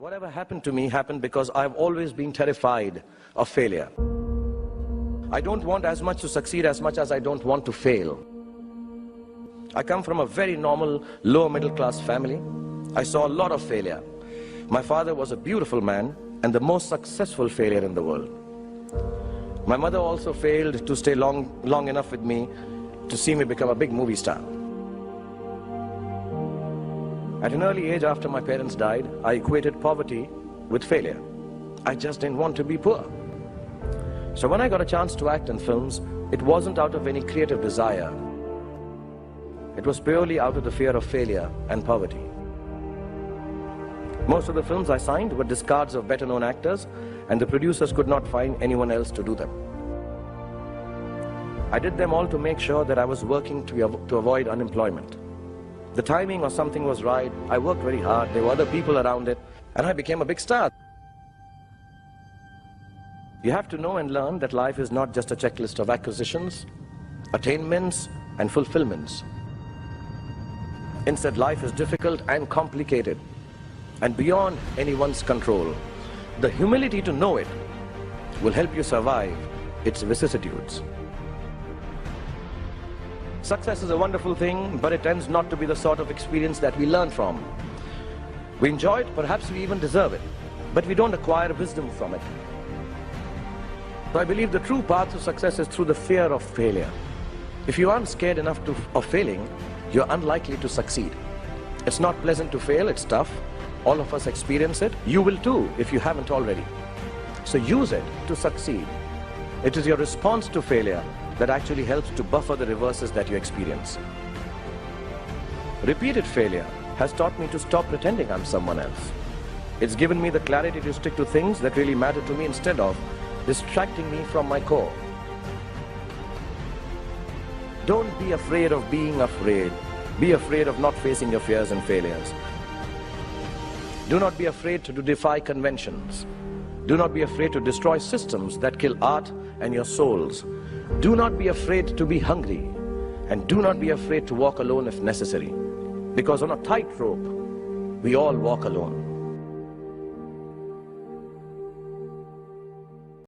Whatever happened to me happened because I've always been terrified of failure. I don't want as much to succeed as much as I don't want to fail. I come from a very normal, lower middle class family. I saw a lot of failure. My father was a beautiful man and the most successful failure in the world. My mother also failed to stay long enough with me to see me become a big movie star. At an early age after my parents died, I equated poverty with failure. I just didn't want to be poor. So when I got a chance to act in films, it wasn't out of any creative desire. It was purely out of the fear of failure and poverty. Most of the films I signed were discards of better-known actors, and the producers could not find anyone else to do them. I did them all to make sure that I was working to avoid unemployment. The timing or something was right, I worked very hard, there were other people around it, and I became a big star. You have to know and learn that life is not just a checklist of acquisitions, attainments, and fulfillments. Instead, life is difficult and complicated, and beyond anyone's control. The humility to know it will help you survive its vicissitudes. Success is a wonderful thing, but it tends not to be the sort of experience that we learn from. We enjoy it, perhaps we even deserve it, but we don't acquire wisdom from it. So I believe the true path to success is through the fear of failure. If you aren't scared enough of failing, you're unlikely to succeed. It's not pleasant to fail, it's tough. All of us experience it. You will too, if you haven't already. So use it to succeed. It is your response to failure that actually helps to buffer the reverses that you experience. Repeated failure has taught me to stop pretending I'm someone else. It's given me the clarity to stick to things that really matter to me instead of distracting me from my core. Don't be afraid of being afraid. Be afraid of not facing your fears and failures. Do not be afraid to defy conventions. Do not be afraid to destroy systems that kill art and your souls. Do not be afraid to be hungry, and do not be afraid to walk alone if necessary, because on a tightrope, we all walk alone.